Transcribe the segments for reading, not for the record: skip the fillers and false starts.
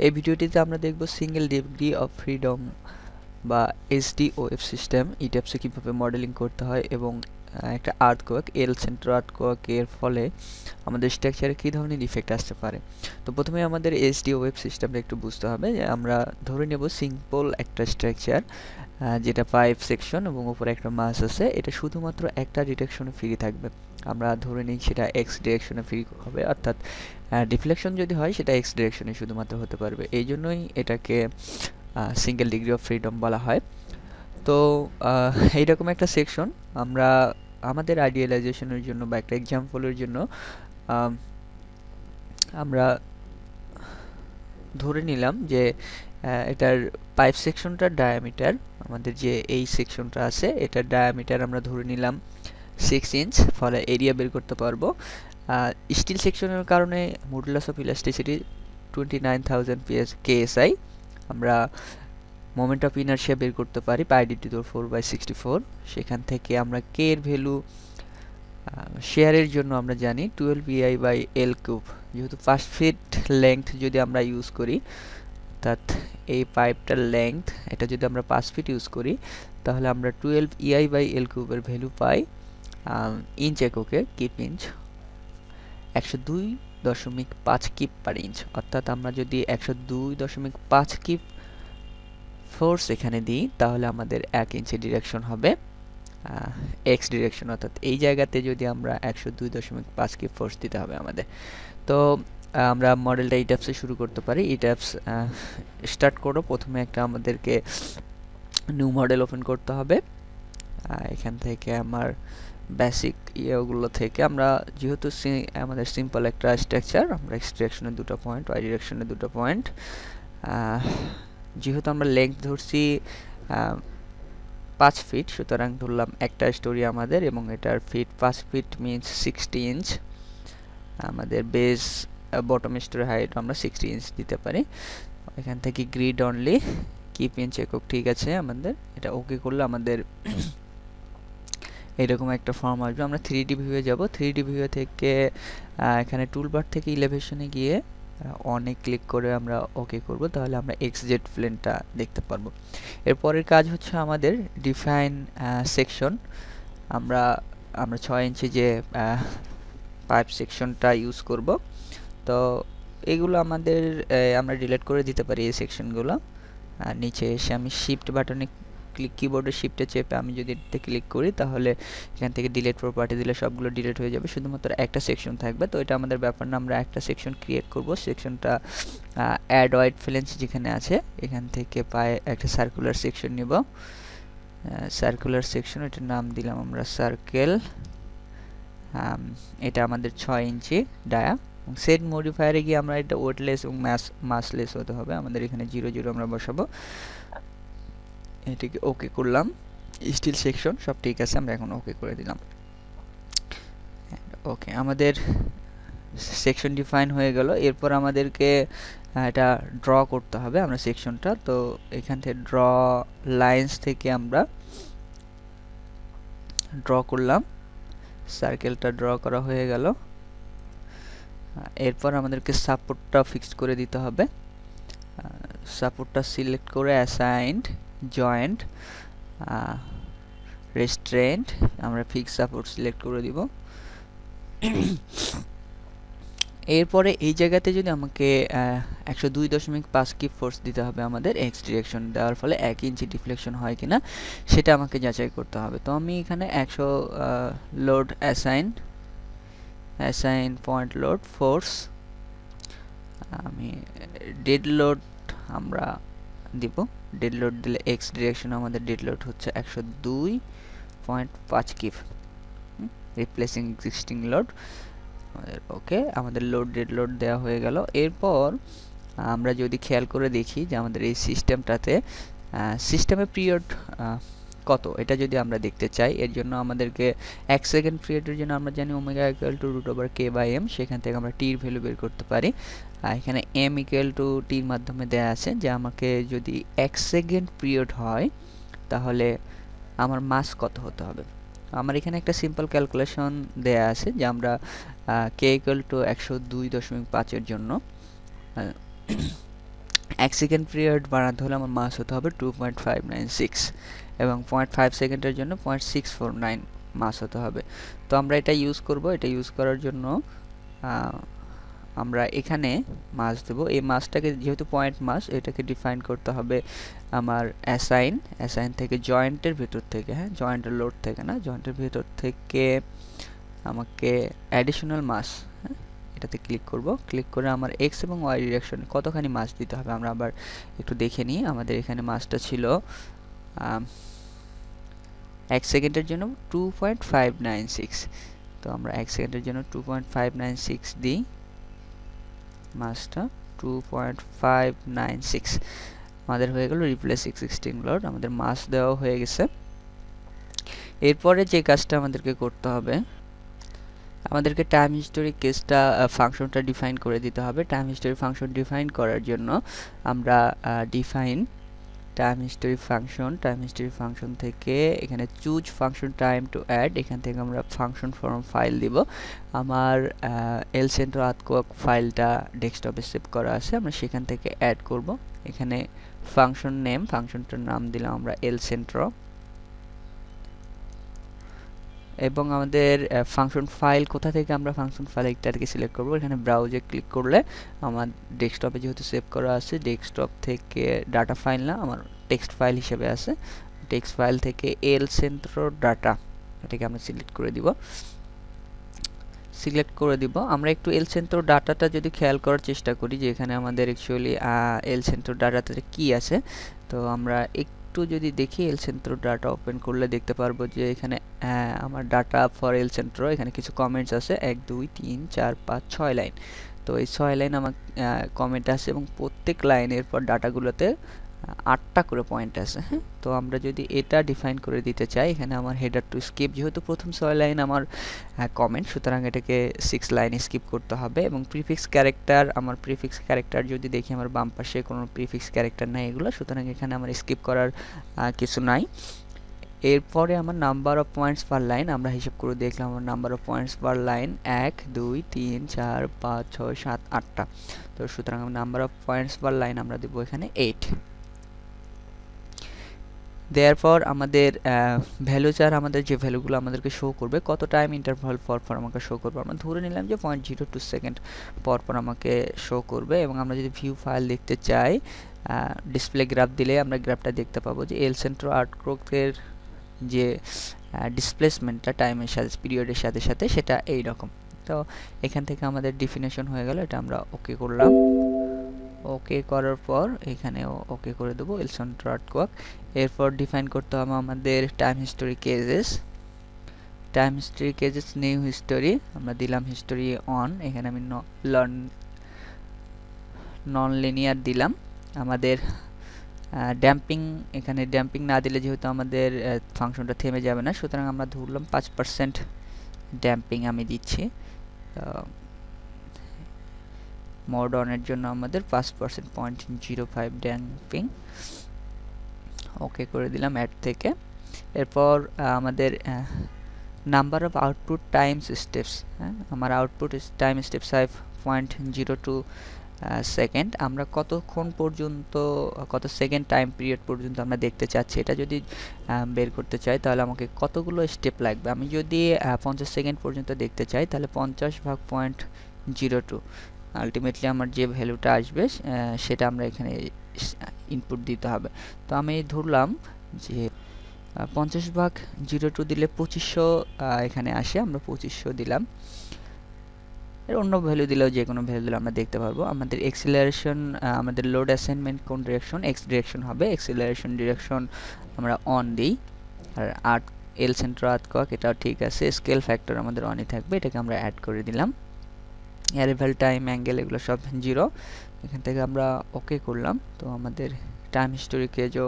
এই ভিডিওটিতে আমরা দেখব সিঙ্গেল ডিগ্রি অফ ফ্রিডম বা এসডিওএফ সিস্টেম ইট্যাপসে কীভাবে মডেলিং করতে হয় এবং একটা আর্থকোয়েক এল সেন্টার আর্থকোয়েকের ফলে আমাদের স্ট্রাকচারে কী ধরনের ইফেক্ট আসতে পারে। তো প্রথমে আমাদের এসডিওএফ সিস্টেমটা একটু বুঝতে হবে যে আমরা ধরে নেব সিম্পল একটা স্ট্রাকচার যেটা 5 সেকশন এবং উপরে একটা মাস আছে, এটা শুধুমাত্র একটা ডিরেকশনে ফ্রি থাকবে। আমরা ধরে নিই সেটা এক্স ডিরেকশনে ফ্রি হবে, অর্থাৎ ডিফ্লেকশন যদি হয় সেটা এক্স ডিরেকশনে শুধুমাত্র হতে পারবে। এই জন্যই এটাকে সিঙ্গেল ডিগ্রি অফ ফ্রিডম বলা হয়। তো এইরকম একটা সেকশন আমরা আমাদের আইডিয়ালাইজেশনের জন্য বা একটা এক্সাম্পলের জন্য আমরা ধরে নিলাম যে এটার পাইপ সেকশনটার ডায়ামিটার, আমাদের যে এই সেকশনটা আছে এটার ডায়ামিটার আমরা ধরে নিলাম 6 ইঞ্চ, ফলে এরিয়া বের করতে পারবো। স্টিল সেকশনের কারণে মডুলাস অফ ইলাস্টিসিটি 29,000 KSI। আমরা মোমেন্ট অফ ইনারশিয়া বের করতে পারি πd⁴/64। সেখান থেকে আমরা কে এর ভ্যালু শেয়ারের জন্য আমরা জানি 12EI/L³। যেহেতু 5 ফিট লেংথ যদি আমরা ইউজ করি, অর্থাৎ এই পাইপটার লেংথ এটা যদি আমরা 5 ফিট ইউজ করি, তাহলে আমরা 12EI/L³ এর ভ্যালু পাই ইঞ্চ এককে, কিপ ইঞ্চ 102.5 কিপ পার ইঞ্চ। অর্থাৎ আমরা যদি 102.5 কিপ ফোর্স এখানে দিই, তাহলে আমাদের 1 ইঞ্চের ডিরেকশন হবে এক্স ডিরেকশন, অর্থাৎ এই জায়গাতে যদি আমরা 102.5 কিপ ফোর্স দিতে হবে আমাদের। তো আমরা মডেলটা ইট্যাপসে শুরু করতে পারি। ইট্যাপস স্টার্ট করো, প্রথমে একটা আমাদেরকে নিউ মডেল ওপেন করতে হবে। এখান থেকে আমার বেসিক ইয়েগুলো থেকে আমরা যেহেতু আমাদের সিম্পল একটা স্ট্রাকচার, আমরা এক্স ডিরেকশনে 2টা পয়েন্ট, ওয়াই ডিরেকশনে 2টা পয়েন্ট, যেহেতু আমরা লেংথ ধরছি 5 ফিট, সুতরাং ধরলাম একটা স্টোরি আমাদের এবং এটার ফিট 5 ফিট মিনস 60 ইঞ্চ। আমাদের বেস বটম স্টোরি হাইট আমরা 60 ইঞ্চ দিতে পারি। এখান থেকে গ্রিড অনলি, কিপ ইঞ্চ একক, ঠিক আছে। আমাদের এটা ওকে করলে আমাদের এরকম একটা ফর্ম আসবে। আমরা 3D ভিউয়ে যাব। 3D ভিউয়ে থেকে এখানে টুলবার থেকে ইলেভেশনে গিয়ে অনে ক্লিক করে আমরা ওকে করব, তাহলে আমরা XZ প্লেনটা দেখতে পারবো। এরপরের কাজ হচ্ছে আমাদের ডিফাইন সেকশন। আমরা 6 ইঞ্চি যে পাইপ সেকশনটা ইউজ করব। তো এগুলো আমাদের আমরা ডিলিট করে দিতে পারি এই সেকশনগুলো। নিচে এসে আমি শিফট বাটনে কিবোর্ডের শিফটে চেপে আমি যদি এটাতে ক্লিক করি, তাহলে এখান থেকে ডিলিট প্রপার্টি দিলে সবগুলো ডিলিট হয়ে যাবে, শুধুমাত্র একটা সেকশন থাকবে। তো এটা আমাদের ব্যাপার না, আমরা একটা সেকশন ক্রিয়েট করব। সেকশনটা অ্যাড ওয়াইড ফ্লেন্স যেখানে আছে এখান থেকে পায়ে একটা সার্কুলার সেকশন নিব। সার্কুলার সেকশন, এটার নাম দিলাম আমরা সার্কেল। এটা আমাদের 6 ইঞ্চি ডায়া। সেট মডিফায়ারে গিয়ে আমরা এটা ওয়েটলেস এবং মাসলেস হতে হবে। আমাদের এখানে 0 আমরা বসাবো। এটাকে ওকে করলাম। স্টিল সেকশন সব ঠিক আছে, আমরা এখন ওকে করে দিলাম। ওকে, আমাদের সেকশন ডিফাইন হয়ে গেল। এরপর আমাদেরকে এটা ড্র করতে হবে আমরা সেকশনটা। তো এখান থেকে ড্র লাইন্স থেকে আমরা ড্র করলাম, সার্কেলটা ড্র করা হয়ে গেল। এরপর আমাদেরকে সাপোর্টটা ফিক্সড করে দিতে হবে। সাপোর্টটা সিলেক্ট করে অ্যাসাইন্ড, জয়েন্ট, রেস্ট্রেন্ট, আমরা ফিক্স সাপোর্ট সিলেক্ট করে দিব। এরপরে এই জায়গাতে যদি আমাকে 102.5 কিপ ফোর্স দিতে হবে আমাদের এক্স ডিরেকশন, দেওয়ার ফলে 1 ইঞ্চি ডিফ্লেকশন হয় কিনা সেটা আমাকে যাচাই করতে হবে। তো আমি এখানে 100 load assign point load force, আমি ডেড লোড আমরা দিব। ডেড লোড দিলে এক্স ডিরেকশন আমাদের ডেড লোড হচ্ছে 102.5 কিপ, রিপ্লেসিং এক্সিস্টিং লোড। ওকে, আমাদের লোড ডেড লোড দেওয়া হয়ে গেল। এরপর আমরা যদি খেয়াল করে দেখি যে আমাদের এই সিস্টেমটাতে সিস্টেমের পিরিয়ড কত, এটা যদি আমরা দেখতে চাই, এর জন্য আমাদেরকে 1 সেকেন্ড পিরিয়ডের জন্য আমরা জানি ওমেগা √K/m, সেখান থেকে আমরা টির ভ্যালু বের করতে পারি। এখানে m টির মাধ্যমে দেয়া আছে যে আমাকে যদি 1 সেকেন্ড পিরিয়ড হয় তাহলে আমার মাস কত হতে হবে। আমার এখানে একটা সিম্পল ক্যালকুলেশন দেয়া আছে যে আমরা k = 102.5 এর জন্য 1 সেকেন্ড পিরিয়ড বানাতে হলে আমার মাস হতে হবে 2.596 এবং 0.5 সেকেন্ডের জন্য 0.649 মাস হতে হবে। তো আমরা এটা ইউজ করব। এটা ইউজ করার জন্য আমরা এখানে মাস দেব। এই মাসটাকে যেহেতু পয়েন্ট মাস, এটাকে ডিফাইন করতে হবে আমার অ্যাসাইন থেকে জয়েন্টের ভেতর থেকে, হ্যাঁ, জয়েন্টের লোড থেকে না, জয়েন্টের ভেতর থেকে আমাকে অ্যাডিশনাল মাস, হ্যাঁ, এটাতে ক্লিক করব। ক্লিক করে আমার এক্স এবং ওয়াই ডিরেকশনে কতখানি মাস দিতে হবে আমরা আবার একটু দেখে নিই। আমাদের এখানে মাসটা ছিল 1 সেকেন্ডের জন্য 2.596। তো আমরা 1 সেকেন্ডের জন্য 2.596 দিই, মাসটা 2.596 আমাদের হয়ে গেল রিপ্লেস এক্সিস্টিং লোড। আমাদের মাস দেওয়া হয়ে গেছে। এরপরে যে কাজটা আমাদেরকে করতে হবে, আমাদেরকে টাইম হিস্টোরি কেসটা ফাংশনটা ডিফাইন করে দিতে হবে। টাইম হিস্টোরি ফাংশন ডিফাইন করার জন্য আমরা ডিফাইন টাইম হিস্টোরি ফাংশন থেকে এখানে choose function time to add, এখান থেকে আমরা ফাংশন ফর্ম ফাইল দিব। আমার এল সেন্ট্রো আর্থকোয়াক ফাইলটা ডেস্কটপে সেভ করা আছে, আমরা সেখান থেকে অ্যাড করব। এখানে ফাংশন নেম, ফাংশনটার নাম দিলাম আমরা এল সেন্ট্রো, এবং আমাদের ফাংশন ফাইল কোথা থেকে আমরা ফাংশন ফাইল একটাকে সিলেক্ট করব। এখানে ব্রাউজে ক্লিক করলে আমার ডেস্কটপে যেহেতু সেভ করা আছে, ডেস্কটপ থেকে ডাটা ফাইল না, আমার টেক্সট ফাইল হিসেবে আছে, টেক্সট ফাইল থেকে এল সেন্ট্রো ডাটা এটাকে আমরা সিলেক্ট করে দিব। আমরা একটু এল সেন্ট্রো ডাটাটা যদি খেয়াল করার চেষ্টা করি যে এখানে আমাদের অ্যাকচুয়ালি এল সেন্ট্রো ডাটাতে কি আছে, তো আমরা একটু যদি দেখি এল সেন্ট্রো ডাটা ওপেন করলে দেখতে পারবো যে এখানে আমার ডাটা ফর এল সেন্ট্রো, এখানে কিছু কমেন্টস আছে 1 2 3 4 5 6 লাইন। তো এই 6 লাইন আমার কমেন্ট আছে এবং প্রত্যেক লাইনের পর ডাটাগুলোতে 8টা করে পয়েন্ট আছে, হ্যাঁ। তো আমরা যদি এটা ডিফাইন করে দিতে চাই, এখানে আমার হেডার টু স্কিপ, যেহেতু প্রথম 6 লাইন আমার কমেন্ট, সুতরাং এটাকে 6 লাইন স্কিপ করতে হবে। এবং প্রিফিক্স ক্যারেক্টার যদি দেখি আমার বাম পাশে কোনো প্রিফিক্স ক্যারেক্টার নাই এগুলো, সুতরাং এখানে আমার স্কিপ করার কিছু নাই। এরপরে আমার number of points per line আমরা হিসাব করে দেখলাম, আমার number of points per line 1 2 3 4 5 6 7 8টা। তো সুতরাং number of points per line আমরা দেব এখানে 8। দেয়ারপর আমাদের ভ্যালু চার, আমাদের যে ভ্যালুগুলো আমাদেরকে শো করবে, কত টাইম ইন্টারভাল পর আমাকে শো করবে, আমরা ধরে নিলাম যে 0.02 সেকেন্ড পর আমাকে শো করবে। এবং আমরা যদি ভিউ ফাইল দেখতে চাই, ডিসপ্লে গ্রাফ দিলে আমরা গ্রাফটা দেখতে পাবো যে এল সেন্ট্রো আর্টক্রোকের যে ডিসপ্লেসমেন্টটা টাইমের সাথে, পিরিয়ডের সাথে সাথে, সেটা এই রকম। তো এখান থেকে আমাদের ডেফিনেশন হয়ে গেল, এটা আমরা ওকে করলাম। ওকে করার পর এখানেও ওকে করে দেবো এল সেন্ট্রো আর্টকোয়াক। এরপর ডিফাইন করতে হবে আমাদের টাইম হিস্টোরি কেজেস নিউ হিস্টোরি, আমরা দিলাম হিস্টোরি অন, এখানে আমি নন লিনিয়ার দিলাম। আমাদের ড্যাম্পিং, এখানে ড্যাম্পিং না দিলে যেহেতু আমাদের ফাংশনটা থেমে যাবে না, সুতরাং আমরা ধরলাম 5% ড্যাম্পিং আমি দিচ্ছি। মোড অনের জন্য আমাদের 5% 0.05 ড্যাম্পিং, ওকে করে দিলাম অ্যাড থেকে। এরপর আমাদের number of output Times steps, হ্যাঁ, আমার আউটপুট টাইম স্টেপস 5.02 সেকেন্ড। আমরা কতক্ষণ পর্যন্ত, কত সেকেন্ড টাইম পিরিয়ড পর্যন্ত আমরা দেখতে চাচ্ছি, এটা যদি বের করতে চাই তাহলে আমাকে কতগুলো স্টেপ লাগবে। আমি যদি 50 সেকেন্ড পর্যন্ত দেখতে চাই তাহলে 50 ভাগ 0.02, আলটিমেটলি আমার যে ভ্যালুটা আসবে সেটা আমরা এখানে ইনপুট দিতে হবে। তো আমি ধরলাম যে 50 ভাগ 0.2 দিলে 2500 এখানে আসে, আমরা 2500 দিলাম। এর অন্য ভ্যালু দিলেও যে কোনো ভ্যালু দিলে আমরা দেখতে পারবো। আমাদের এক্সিলারেশন, আমাদের লোড অ্যাসাইনমেন্ট কোন ডিরেকশন, এক্স ডিরেকশন হবে, এক্সিলারেশন ডিরেকশন আমরা অন দিই। আর এল সেন্ট্রো আর্টকোয়াক এটাও ঠিক আছে, স্কেল ফ্যাক্টর আমাদের অনই থাকবে, এটাকে আমরা অ্যাড করে দিলাম। অ্যারাইভাল টাইম, অ্যাঙ্গেল এগুলো সব 0, এখান থেকে আমরা ওকে করলাম। তো আমাদের টাইম হিস্টোরিকে যে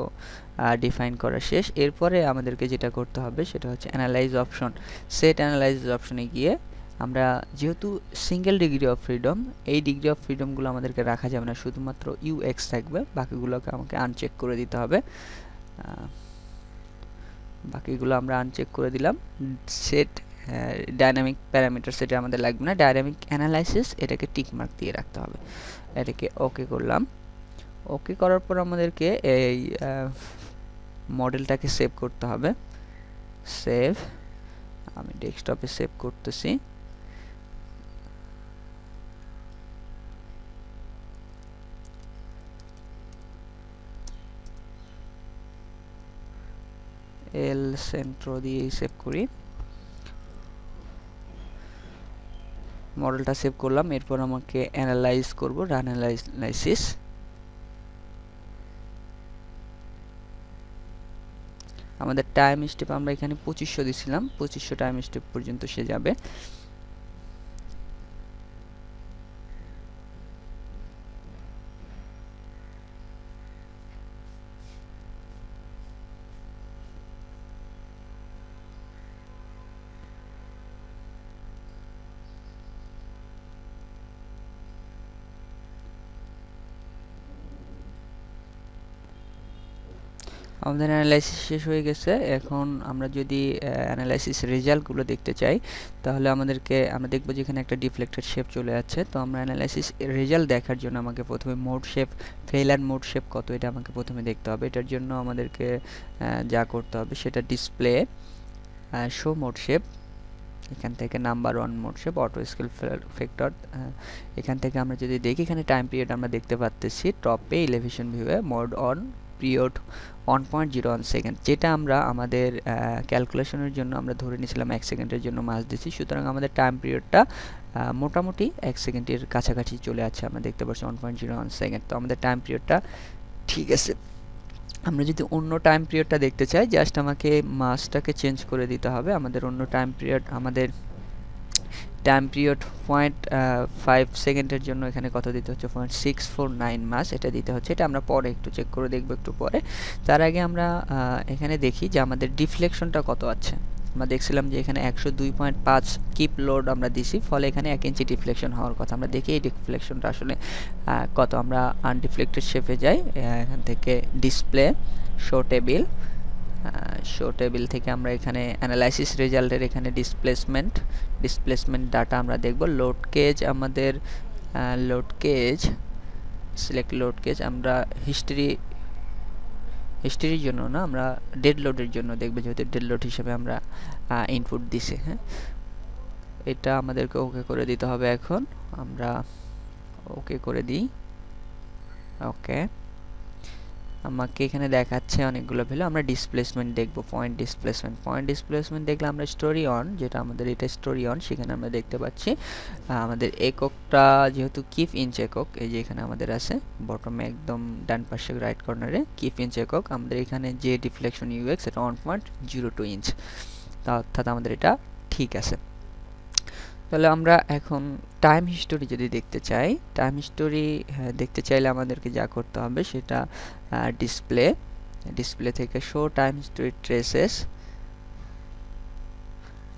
ডিফাইন করা শেষ। এরপরে আমাদেরকে যেটা করতে হবে সেটা হচ্ছে অ্যানালাইজ অপশন। সেট অ্যানালাইজ অপশনে গিয়ে আমরা যেহেতু সিঙ্গেল ডিগ্রি অফ ফ্রিডম, এই ডিগ্রি অফ ফ্রিডমগুলো আমাদেরকে রাখা যাবে না, শুধুমাত্র ইউএক্স থাকবে, বাকিগুলোকে আমাকে আনচেক করে দিতে হবে। বাকিগুলো আমরা আনচেক করে দিলাম। সেট ডাইনামিক প্যারামিটার, সেটা আমাদের লাগবে না। ডাইনামিক অ্যানালাইসিস, এটাকে টিক মার্ক দিয়ে রাখতে হবে, এটাকে ওকে করলাম। ওকে করার পর আমাদেরকে এই মডেলটাকে সেভ করতে হবে। সেভ, আমি ডেস্কটপে সেভ করতেছি। এল সেন্ট্রো দিয়ে সেভ করি। মডেলটা সেভ করলাম, এরপর আমাকে অ্যানালাইজ করব, রান অ্যানালাইসিস। আমাদের টাইম স্টেপ আমরা এখানে 2500 দিছিলাম, 2500 টাইম স্টেপ পর্যন্ত সে যাবে। আমাদের অ্যানালাইসিস শেষ হয়ে গেছে। এখন আমরা যদি অ্যানালাইসিস রেজাল্টগুলো দেখতে চাই, তাহলে আমরা দেখব যে এখানে একটা ডিফ্লেক্টেড শেপ চলে যাচ্ছে। তো আমরা অ্যানালাইসিস রেজাল্ট দেখার জন্য আমাকে প্রথমে mode shape, failure mode shape কত, এটা আমাকে প্রথমে দেখতে হবে। এটার জন্য আমাদেরকে যা করতে হবে সেটা ডিসপ্লে, শো মোড শেপ, এখান থেকে number 1 mode shape, auto scale factor. এখান থেকে আমরা যদি দেখি, এখানে টাইম পিরিয়ড আমরা দেখতে পাচ্ছি টপে এলিভেশন ভিউয়ে মোড অন, পিরিয়ড 1.01 সেকেন্ড, যেটা আমরা আমাদের ক্যালকুলেশনের জন্য আমরা ধরে নিয়েছিলাম 1 সেকেন্ডের জন্য মাস দিচ্ছি। সুতরাং আমাদের টাইম পিরিয়ডটা মোটামুটি 1 সেকেন্ডের কাছাকাছি চলে আছে, আমরা দেখতে পাচ্ছি 1.01 সেকেন্ড। তো আমাদের টাইম পিরিয়ডটা ঠিক আছে। আমরা যদি অন্য টাইম পিরিয়ডটা দেখতে চাই, জাস্ট আমাকে মাসটাকে চেঞ্জ করে দিতে হবে। আমাদের অন্য টাইম পিরিয়ড, আমাদের টাইম পিরিয়ড 0.5 সেকেন্ডের জন্য এখানে কত দিতে হচ্ছে, 0.649 মাস এটা দিতে হচ্ছে। এটা আমরা পরে একটু চেক করে দেখব একটু পরে। তার আগে আমরা এখানে দেখি যে আমাদের ডিফ্লেকশনটা কত আছে। আমরা দেখছিলাম যে এখানে 102.5 কিপ লোড আমরা দিছি, ফলে এখানে 1 ইঞ্চি ডিফ্লেকশন হওয়ার কথা। আমরা দেখি এই ডিফ্লেকশনটা আসলে কত। আমরা আনডিফ্লেক্টেড শেপে যাই, এখান থেকে display, show table, show table থেকে আমরা এখানে অ্যানালাইসিস রেজাল্টের এখানে ডিসপ্লেসমেন্ট ডাটা আমরা দেখব। লোড কেজ, আমাদের load cage, select load cage, আমরা হিস্ট্রির জন্য না, আমরা ডেড লোডের জন্য দেখব, যেহেতু ডেড লোড হিসেবে আমরা ইনপুট দিছি। হ্যাঁ, এটা আমাদেরকে ওকে করে দিতে হবে। এখন আমরা ওকে করে দিই। ওকে, আমাকে এখানে দেখাচ্ছে অনেকগুলো ভ্যালু। আমরা ডিসপ্লেসমেন্ট দেখব, পয়েন্ট ডিসপ্লেসমেন্ট দেখলে আমরা স্টোরি অন, যেটা আমাদের এটা স্টোরি অন, সেখানে আমরা দেখতে পাচ্ছি আমাদের এককটা যেহেতু কিপ ইঞ্চ একক, এই যে এখানে আমাদের আছে বটমে একদম ডান পাশে রাইট কর্নারে কিপ ইঞ্চ একক। আমাদের এখানে যে ডিফ্লেকশন ইউএক্স এটা 1.02 ইঞ্চ, অর্থাৎ আমাদের এটা ঠিক আছে। তাহলে আমরা এখন টাইম হিস্টোরি যদি দেখতে চাই, টাইম হিস্টোরি দেখতে চাইলে আমাদেরকে যা করতে হবে সেটা ডিসপ্লে থেকে শো টাইম হিস্টোরি ট্রেসেস,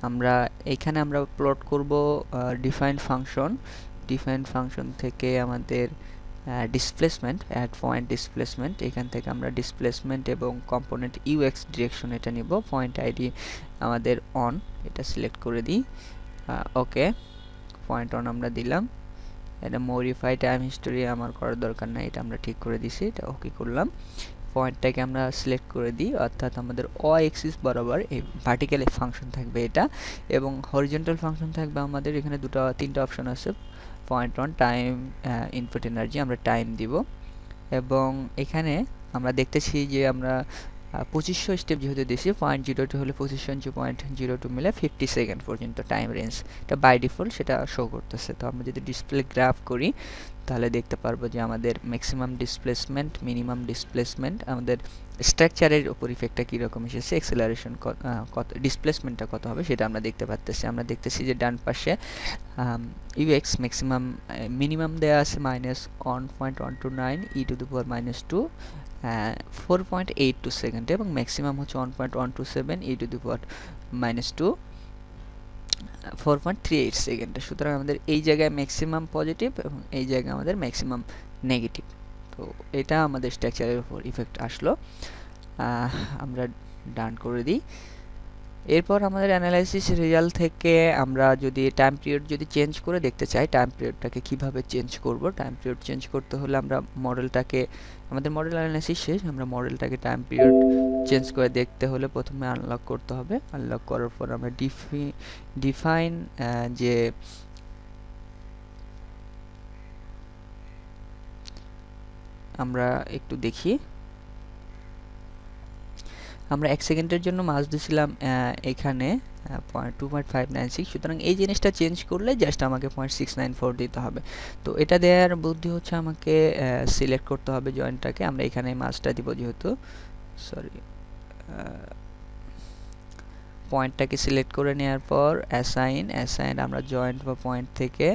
আমরা এখানে আমরা প্লট করব ডিফাইন্ড ফাংশন থেকে আমাদের ডিসপ্লেসমেন্ট, অ্যাড পয়েন্ট ডিসপ্লেসমেন্ট, এখান থেকে আমরা ডিসপ্লেসমেন্ট এবং কম্পোনেন্ট ইউএক্স ডিরেকশন এটা নিব। পয়েন্ট আইডি আমাদের অন, এটা সিলেক্ট করে দিই। ওকে, পয়েন্ট অন আমরা দিলাম। এটা মডিফাই টাইম হিস্টোরি আমার করার দরকার নাই, এটা আমরা ঠিক করে দিছি, এটা ওকে করলাম। পয়েন্টটাকে আমরা সিলেক্ট করে দিই, অর্থাৎ আমাদের অ্যাক্সিস বরাবর এই ভার্টিক্যাল ফাংশন থাকবে এটা, এবং হরিজন্টাল ফাংশন থাকবে আমাদের এখানে তিনটা অপশন আছে। Point on time input energy, আমরা টাইম দিব, এবং এখানে আমরা দেখতেছি যে আমরা 2500 স্টেপ যেহেতু দিয়েছি, 0.02 হলে 2500 ইঞ্চি 0.02 মিলে 50 সেকেন্ড পর্যন্ত টাইম রেঞ্জ, এটা বাই ডিফল্ট সেটা শো করতেছে। তো আমরা যদি ডিসপ্লে গ্রাফ করি তাহলে দেখতে পারবো যে আমাদের ম্যাক্সিমাম ডিসপ্লেসমেন্ট, মিনিমাম ডিসপ্লেসমেন্ট, আমাদের স্ট্রাকচারের উপর ইফেক্টটা কীরকম এসেছে, এক্সেলারেশন কত, ডিসপ্লেসমেন্টটা কত হবে সেটা আমরা দেখতে পাচ্ছি। আমরা দেখতেছি যে ডান পাশে ইউএক্স ম্যাক্সিমাম, মিনিমাম দেওয়া আছে -1.129 e⁻², 4.82 সেকেন্ড, এবং ম্যাক্সিমাম হচ্ছে 1.127 e⁻², 4.38 সেকেন্ড। সুতরাং আমাদের এই জায়গায় ম্যাক্সিমাম পজিটিভ এবং এই জায়গায় আমাদের ম্যাক্সিমাম নেগেটিভ। তো এটা আমাদের স্ট্রাকচারের উপর ইফেক্ট আসলো। আমরা ডান করে দিই। এরপর আমাদের অ্যানালাইসিস রেজাল্ট থেকে আমরা যদি টাইম পিরিয়ড যদি চেঞ্জ করে দেখতে চাই, টাইম পিরিয়ডটাকে কিভাবে চেঞ্জ করব। টাইম পিরিয়ড চেঞ্জ করতে হলে আমরা মডেলটাকে, আমাদের মডেল অ্যানালাইসিস শেষ, আমরা মডেলটাকে টাইম পিরিয়ড চেঞ্জ করে দেখতে হলে প্রথমে আনলক করতে হবে। আনলক করার পর আমরা ডিফাইন যে আমরা একটু দেখি, আমরা 1 সেকেন্ডের জন্য মাস দিছিলাম এখানে 2.596, সুতরাং এই জিনিসটা চেঞ্জ করলে জাস্ট আমাকে 0.694 দিতে হবে। তো এটা দেওয়ার বুদ্ধি হচ্ছে আমাকে সিলেক্ট করতে হবে জয়েন্টটাকে, আমরা এখানে মাসটা দিব যেহেতু, সরি, পয়েন্টটাকে সিলেক্ট করে নেওয়ার পর অ্যাসাইন আমরা জয়েন্ট বা পয়েন্ট থেকে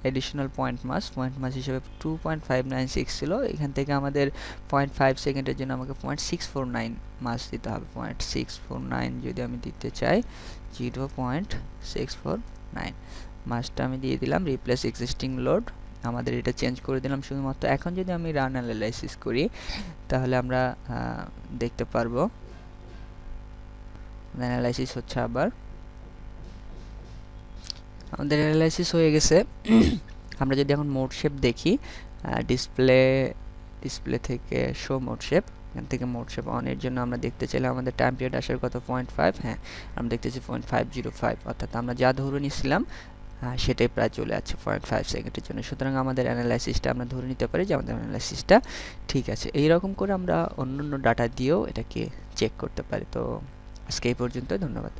এডিশনাল পয়েন্ট মাস হিসেবে 2.596 ছিল, এখান থেকে আমাদের 0.5 সেকেন্ডের জন্য আমাকে 0.649 মাস দিতে হবে। 0.649 যদি আমি দিতে চাই, 0.649 মাসটা আমি দিয়ে দিলাম। রিপ্লেস এক্সিস্টিং লোড, আমাদের এটা চেঞ্জ করে দিলাম শুধুমাত্র। এখন যদি আমি রান অ্যানালাইসিস করি তাহলে আমরা দেখতে পারবো অ্যানালাইসিস হচ্ছে, আবার আমাদের অ্যানালাইসিস হয়ে গেছে। আমরা যদি এখন মোড শেপ দেখি, ডিসপ্লে থেকে শো মোড শেপ, এখান থেকে মোড শেপ অনের জন্য আমরা দেখতে চাইলে আমাদের টাইম পিরিয়ড আসার কত 0.5, হ্যাঁ আমরা দেখতেছি 0.505, অর্থাৎ আমরা যা ধরে নিয়েছিলাম সেটাই প্রায় চলে আসছে 0.5 সেকেন্ডের জন্য। সুতরাং আমাদের অ্যানালাইসিসটা আমরা ধরে নিতে পারি যে আমাদের অ্যানালাইসিসটা ঠিক আছে। এইরকম করে আমরা অন্য ডাটা দিয়েও এটাকে চেক করতে পারি। তো আজকে এই পর্যন্ত, ধন্যবাদ।